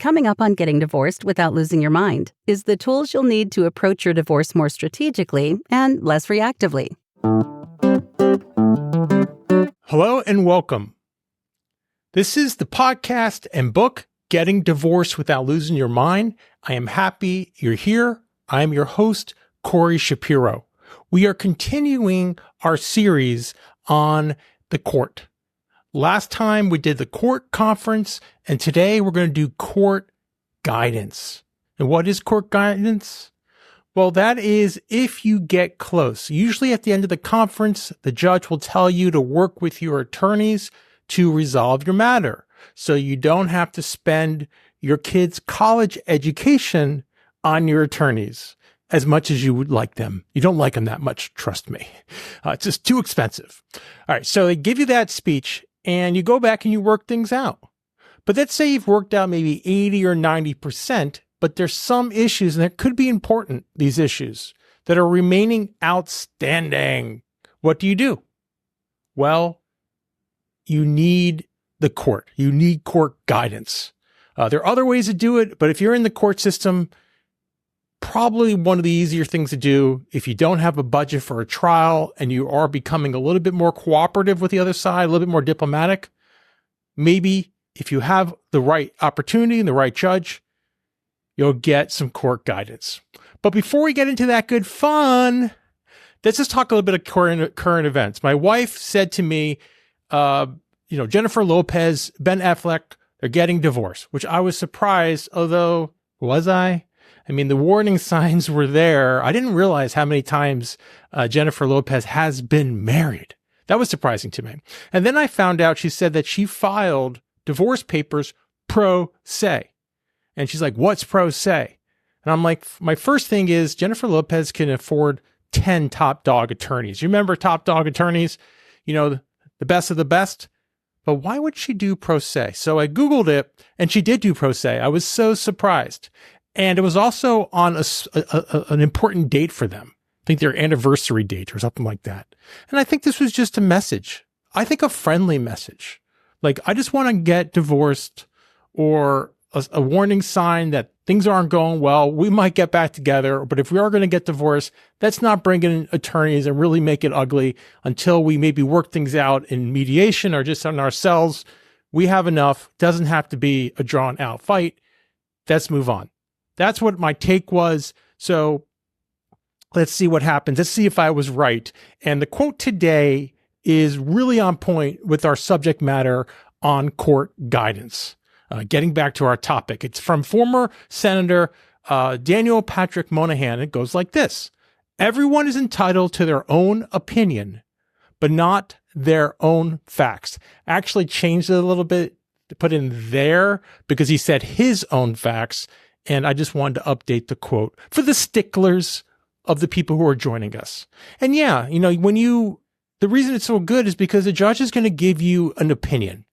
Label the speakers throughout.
Speaker 1: Coming up on Getting Divorced Without Losing Your Mind is the tools you'll need to approach your divorce more strategically and less reactively.
Speaker 2: Hello and welcome. This is the podcast and book, Getting Divorced Without Losing Your Mind. I am happy you're here. I am your host, Corey Shapiro. We are continuing our series on the court. Last time we did the court conference, and today we're going to do court guidance. And what is court guidance? Well, that is if you get close. Usually at the end of the conference, the judge will tell you to work with your attorneys to resolve your matter, so you don't have to spend your kids' college education on your attorneys as much as you would like them. You don't like them that much, trust me. It's just too expensive. All right, so they give you that speech, and you go back and you work things out. But let's say you've worked out maybe 80 or 90%, but there's some issues, and that could be important, these issues, that are remaining outstanding. What do? Well, you need the court. You need court guidance. There are other ways to do it, but if you're in the court system, probably one of the easier things to do if you don't have a budget for a trial and you are becoming a little bit more cooperative with the other side, a little bit more diplomatic, maybe if you have the right opportunity and the right judge, you'll get some court guidance. But before we get into that good fun, let's just talk a little bit of current events. My wife said to me, Jennifer Lopez, Ben Affleck, they're getting divorced, which I was surprised, although, was I? I mean, the warning signs were there. I didn't realize how many times Jennifer Lopez has been married. That was surprising to me. And then I found out she said that she filed divorce papers pro se. And she's like, what's pro se? And I'm like, my first thing is Jennifer Lopez can afford 10 top dog attorneys. You remember top dog attorneys? The best of the best? But why would she do pro se? So I Googled it, and she did do pro se. I was so surprised. And it was also on an important date for them. I think their anniversary date or something like that. And I think this was just a message. I think a friendly message. Like, I just want to get divorced, or a warning sign that things aren't going well. We might get back together, but if we are going to get divorced, let's not bring in attorneys and really make it ugly until we maybe work things out in mediation or just on ourselves. We have enough. Doesn't have to be a drawn out fight. Let's move on. That's what my take was. So let's see what happens. Let's see if I was right. And the quote today is really on point with our subject matter on court guidance. Getting back to our topic. It's from former Senator Daniel Patrick Moynihan. It goes like this. Everyone is entitled to their own opinion, but not their own facts. I actually changed it a little bit to put in there because he said his own facts. And I just wanted to update the quote for the sticklers of the people who are joining us. And yeah, the reason it's so good is because the judge is going to give you an opinion,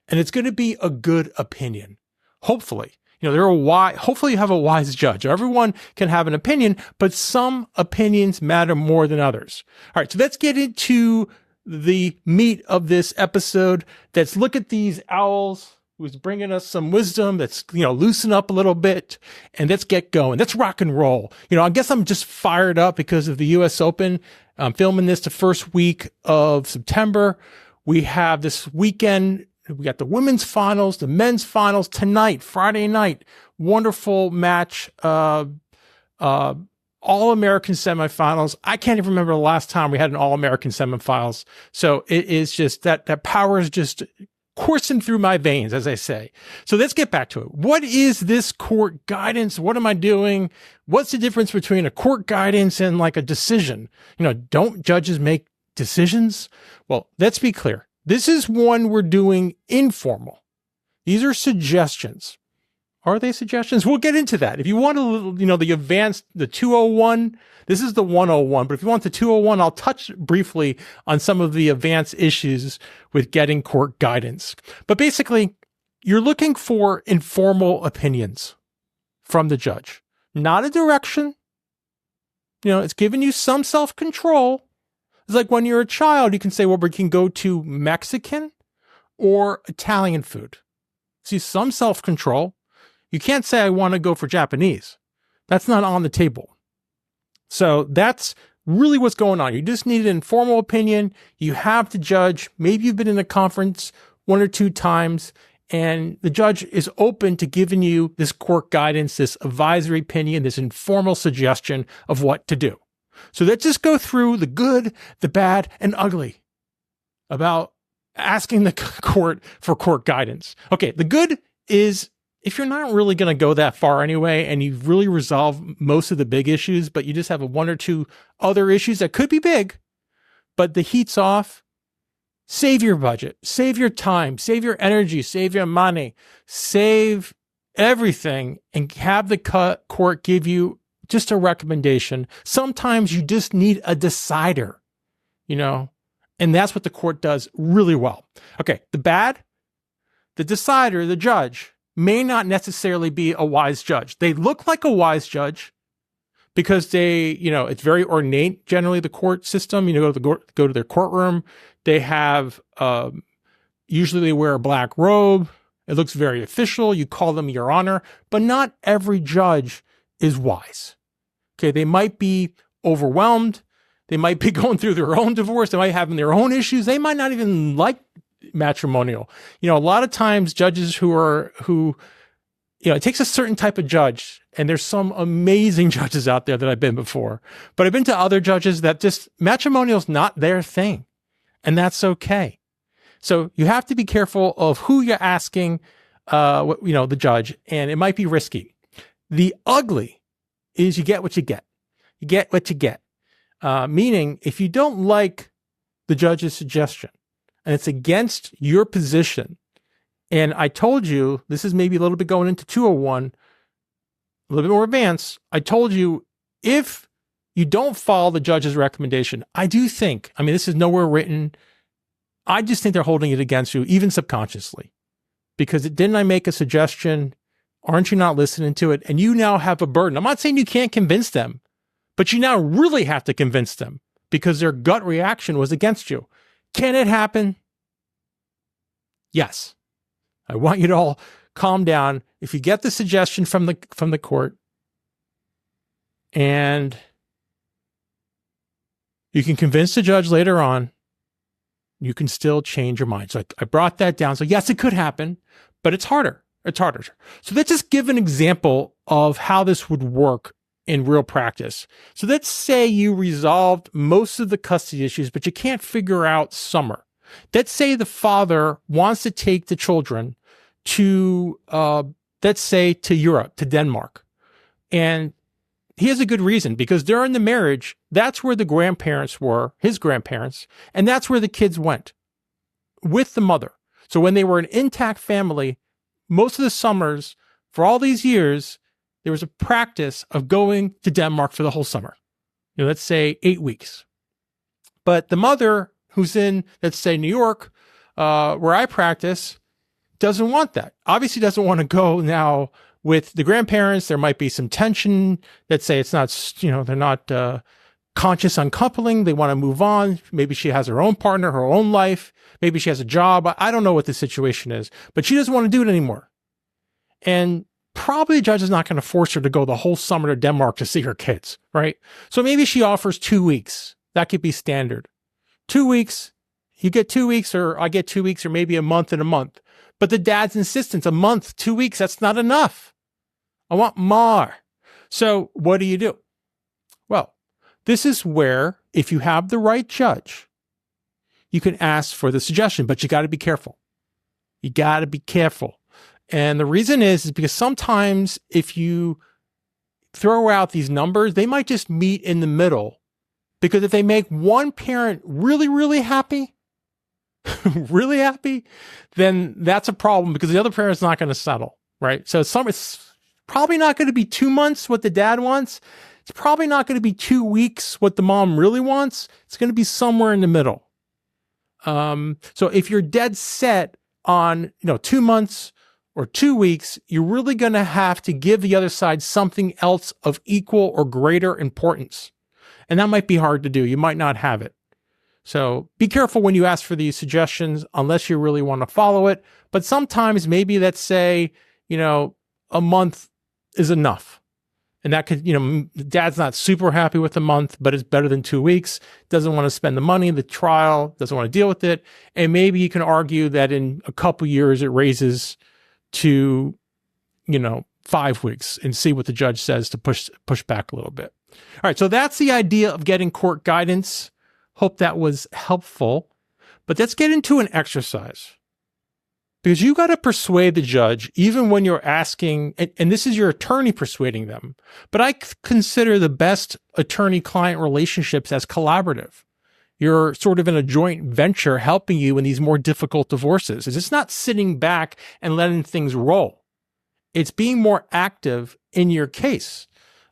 Speaker 2: and it's going to be a good opinion. Hopefully, hopefully you have a wise judge. Everyone can have an opinion, but some opinions matter more than others. All right. So let's get into the meat of this episode. Let's look at these owls who's bringing us some wisdom. That's, loosen up a little bit, and let's get going. Let's rock and roll. I guess I'm just fired up because of the U.S. Open. I'm filming this the first week of September. We have this weekend. We got the women's finals, the men's finals tonight, Friday night. Wonderful match. All-American semifinals. I can't even remember the last time we had an All-American semifinals. So it is just that power is just coursing through my veins, as I say. So let's get back to it. What is this court guidance? What am I doing? What's the difference between a court guidance and like a decision? Don't judges make decisions? Well, let's be clear. This is one we're doing informal. These are suggestions. Are they suggestions? We'll get into that. If you want a little, the advanced, the 201, this is the 101. But if you want the 201, I'll touch briefly on some of the advanced issues with getting court guidance. But basically, you're looking for informal opinions from the judge, not a direction. It's giving you some self-control. It's like when you're a child, you can say, well, we can go to Mexican or Italian food. See, some self-control. You can't say, I want to go for Japanese. That's not on the table. So that's really what's going on. You just need an informal opinion. You have the judge. Maybe you've been in a conference 1 or 2 times, and the judge is open to giving you this court guidance, this advisory opinion, this informal suggestion of what to do. So let's just go through the good, the bad, and ugly about asking the court for court guidance. Okay, the good is if you're not really going to go that far anyway, and you've really resolved most of the big issues, but you just have 1 or 2 other issues that could be big, but the heat's off, save your budget, save your time, save your energy, save your money, save everything, and have the court give you just a recommendation. Sometimes you just need a decider, and that's what the court does really well. Okay, the bad, the decider, the judge, may not necessarily be a wise judge. They look like a wise judge because they, it's very ornate, generally, the court system. Go to their courtroom. They have, usually they wear a black robe. It looks very official. You call them your honor, but not every judge is wise. Okay, they might be overwhelmed. They might be going through their own divorce. They might have their own issues. They might not even like matrimonial. A lot of times judges who it takes a certain type of judge, and there's some amazing judges out there that I've been before, but I've been to other judges that just matrimonial is not their thing, and that's okay. So you have to be careful of who you're asking, the judge, and it might be risky. The ugly is you get what you get. You get what you get. Meaning if you don't like the judge's suggestion, and it's against your position. And I told you, this is maybe a little bit going into 201, a little bit more advanced. I told you, if you don't follow the judge's recommendation, I do think, this is nowhere written. I just think they're holding it against you, even subconsciously. Because didn't I make a suggestion? Aren't you not listening to it? And you now have a burden. I'm not saying you can't convince them, but you now really have to convince them because their gut reaction was against you. Can it happen? Yes. I want you to all calm down. If you get the suggestion from the court, and you can convince the judge later on, you can still change your mind. So I brought that down. So yes, it could happen, but it's harder. It's harder. So let's just give an example of how this would work in real practice. So let's say you resolved most of the custody issues, but you can't figure out summer. Let's say the father wants to take the children to, let's say to Europe, to Denmark. And he has a good reason, because during the marriage, that's where the grandparents were, his grandparents, and that's where the kids went with the mother. So when they were an intact family, most of the summers for all these years, there was a practice of going to Denmark for the whole summer. Let's say 8 weeks. But the mother, who's in, let's say, New York, where I practice, doesn't want that. Obviously doesn't want to go now with the grandparents. There might be some tension. Let's say it's not, they're not conscious uncoupling. They want to move on. Maybe she has her own partner, her own life. Maybe she has a job. I don't know what the situation is, but she doesn't want to do it anymore. And probably the judge is not going to force her to go the whole summer to Denmark to see her kids, right? So maybe she offers 2 weeks. That could be standard. 2 weeks, you get 2 weeks, or I get 2 weeks, or maybe a month and a month. But the dad's insistence, a month, 2 weeks, that's not enough. I want more. So what do? Well, this is where, if you have the right judge, you can ask for the suggestion, but you got to be careful. You got to be careful. And the reason is because sometimes if you throw out these numbers, they might just meet in the middle. Because if they make one parent really, really happy, really happy, then that's a problem, because the other parent's not going to settle, right? So it's probably not going to be 2 months what the dad wants. It's probably not going to be 2 weeks what the mom really wants. It's going to be somewhere in the middle. So if you're dead set on, 2 months or 2 weeks, you're really going to have to give the other side something else of equal or greater importance. And that might be hard to do. You might not have it. So be careful when you ask for these suggestions, unless you really want to follow it. But sometimes maybe let's say, a month is enough. And that could, dad's not super happy with a month, but it's better than 2 weeks. Doesn't want to spend the money, the trial, doesn't want to deal with it. And maybe you can argue that in a couple years it raises to, 5 weeks, and see what the judge says to push back a little bit. All right. So that's the idea of getting court guidance. Hope that was helpful. But let's get into an exercise. Because you got to persuade the judge, even when you're asking, and this is your attorney persuading them. But I consider the best attorney-client relationships as collaborative. You're sort of in a joint venture helping you in these more difficult divorces. It's not sitting back and letting things roll. It's being more active in your case.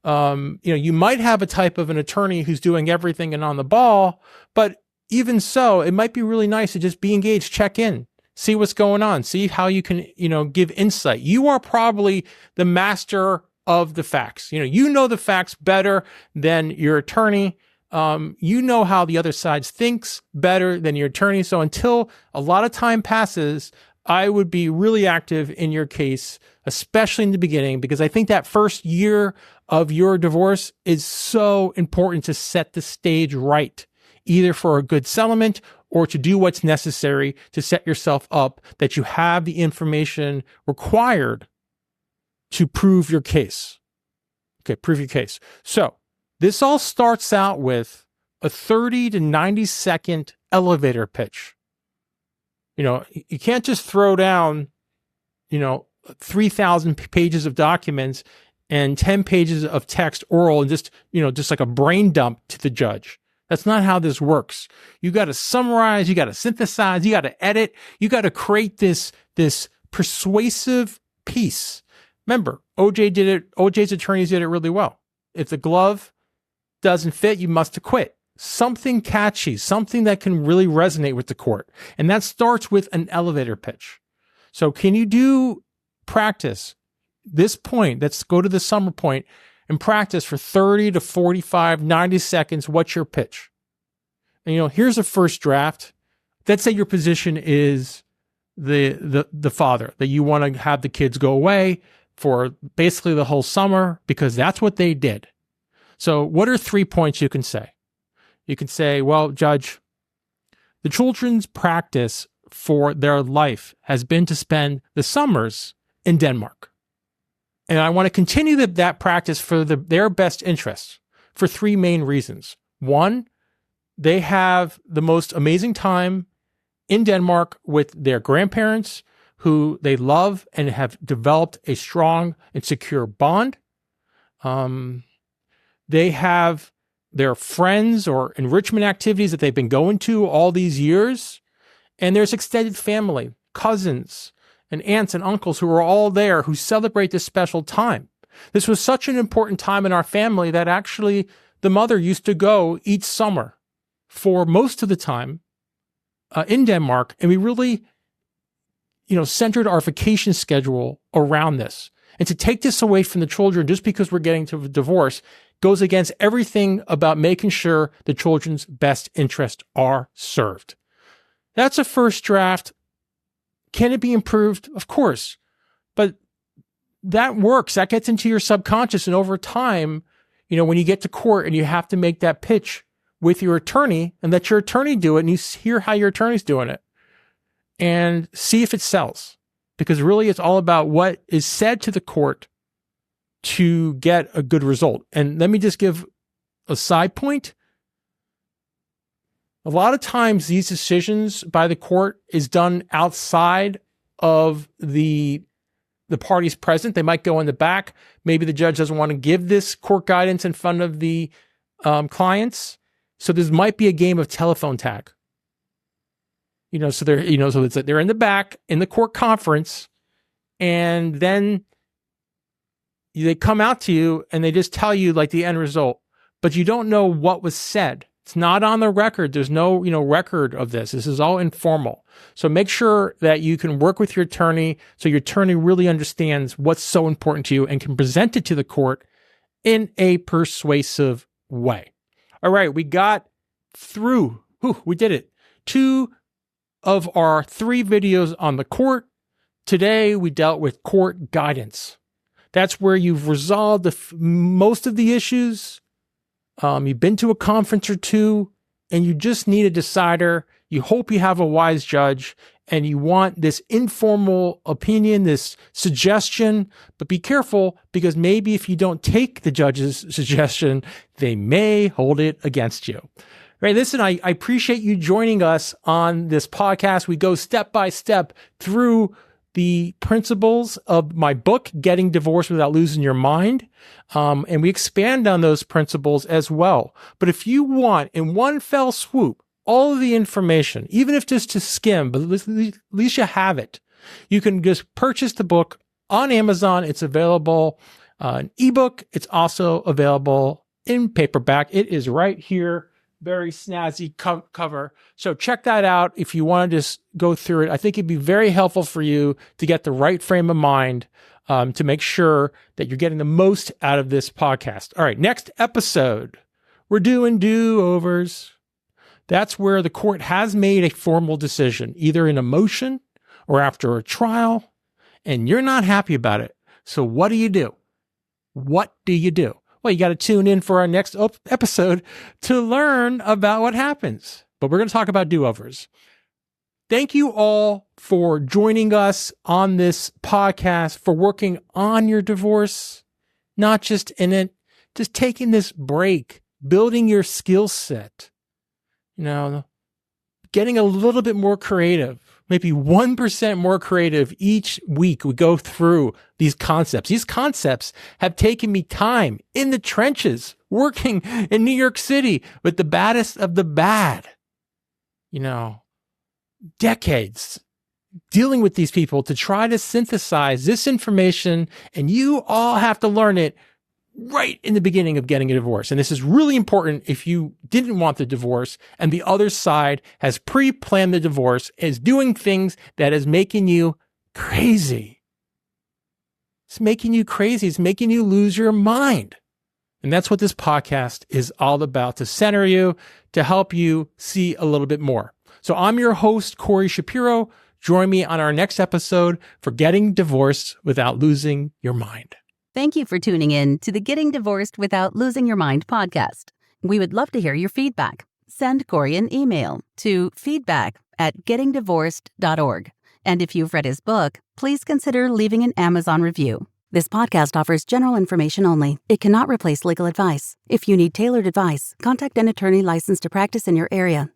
Speaker 2: You might have a type of an attorney who's doing everything and on the ball, but even so, it might be really nice to just be engaged, check in. See what's going on. See how you can, give insight. You are probably the master of the facts. You know the facts better than your attorney. You know how the other side thinks better than your attorney. So until a lot of time passes, I would be really active in your case, especially in the beginning, because I think that first year of your divorce is so important to set the stage right, either for a good settlement or to do what's necessary to set yourself up that you have the information required to prove your case. Okay, prove your case. So this all starts out with a 30 to 90 second elevator pitch. You can't just throw down, 3,000 pages of documents and 10 pages of text oral and just like a brain dump to the judge. That's not how this works. You got to summarize, you got to synthesize, you got to edit, you got to create this persuasive piece. Remember, OJ's attorneys did it really well. If the glove doesn't fit, you must acquit. Something catchy, something that can really resonate with the court. And that starts with an elevator pitch. So can you do practice this point? Let's go to the summer point and practice for 30 to 45, 90 seconds. What's your pitch? And, here's a first draft. Let's say your position is the father, that you want to have the kids go away for basically the whole summer because that's what they did. So what are 3 points you can say? You can say, well, Judge, the children's practice for their life has been to spend the summers in Denmark. And I want to continue that practice for their best interests for 3 main reasons. 1, they have the most amazing time in Denmark with their grandparents who they love and have developed a strong and secure bond. They have their friends or enrichment activities that they've been going to all these years. And there's extended family, cousins, and aunts and uncles who are all there who celebrate this special time. This was such an important time in our family that actually the mother used to go each summer for most of the time in Denmark. And we really, centered our vacation schedule around this. And to take this away from the children just because we're getting to a divorce goes against everything about making sure the children's best interests are served. That's a first draft. Can it be improved? Of course. But that works. That gets into your subconscious. And over time, when you get to court and you have to make that pitch with your attorney and let your attorney do it and you hear how your attorney's doing it and see if it sells. Because really it's all about what is said to the court to get a good result. And let me just give a side point. A lot of times these decisions by the court is done outside of the parties present. They might go in the back. Maybe the judge doesn't want to give this court guidance in front of the clients. So this might be a game of telephone tag. So they're, so it's like they're in the back in the court conference, and then they come out to you and they just tell you like the end result, but you don't know what was said. It's not on the record. There's no, record of this. This is all informal. So make sure that you can work with your attorney so your attorney really understands what's so important to you and can present it to the court in a persuasive way. All right, we got through. We did it. 2 of our 3 videos on the court. Today, we dealt with court guidance. That's where you've resolved most of the issues. You've been to a conference or two, and you just need a decider. You hope you have a wise judge, and you want this informal opinion, this suggestion. But be careful, because maybe if you don't take the judge's suggestion, they may hold it against you. Right? Listen, I appreciate you joining us on this podcast. We go step by step through the principles of my book, Getting Divorced Without Losing Your Mind. And we expand on those principles as well. But if you want, in one fell swoop, all of the information, even if just to skim, but at least you have it, you can just purchase the book on Amazon. It's available in ebook. It's also available in paperback. It is right here. Very snazzy cover. So check that out if you want to just go through it. I think it'd be very helpful for you to get the right frame of mind to make sure that you're getting the most out of this podcast. All right, next episode, we're doing do-overs. That's where the court has made a formal decision, either in a motion or after a trial, and you're not happy about it. So what do you do? What do you do? Well, you got to tune in for our next episode to learn about what happens. But we're going to talk about do-overs. Thank you all for joining us on this podcast, for working on your divorce, not just in it, just taking this break, building your skill set, getting a little bit more creative. Maybe 1% more creative each week. We go through these concepts. These concepts have taken me time in the trenches, working in New York City with the baddest of the bad. Decades dealing with these people to try to synthesize this information, and you all have to learn it right in the beginning of getting a divorce. And this is really important if you didn't want the divorce and the other side has pre-planned the divorce, is doing things that is making you crazy. It's making you crazy. It's making you lose your mind. And that's what this podcast is all about, to center you, to help you see a little bit more. So I'm your host, Corey Shapiro. Join me on our next episode for Getting Divorced Without Losing Your Mind.
Speaker 1: Thank you for tuning in to the Getting Divorced Without Losing Your Mind podcast. We would love to hear your feedback. Send Corey an email to feedback@gettingdivorced.org. And if you've read his book, please consider leaving an Amazon review. This podcast offers general information only. It cannot replace legal advice. If you need tailored advice, contact an attorney licensed to practice in your area.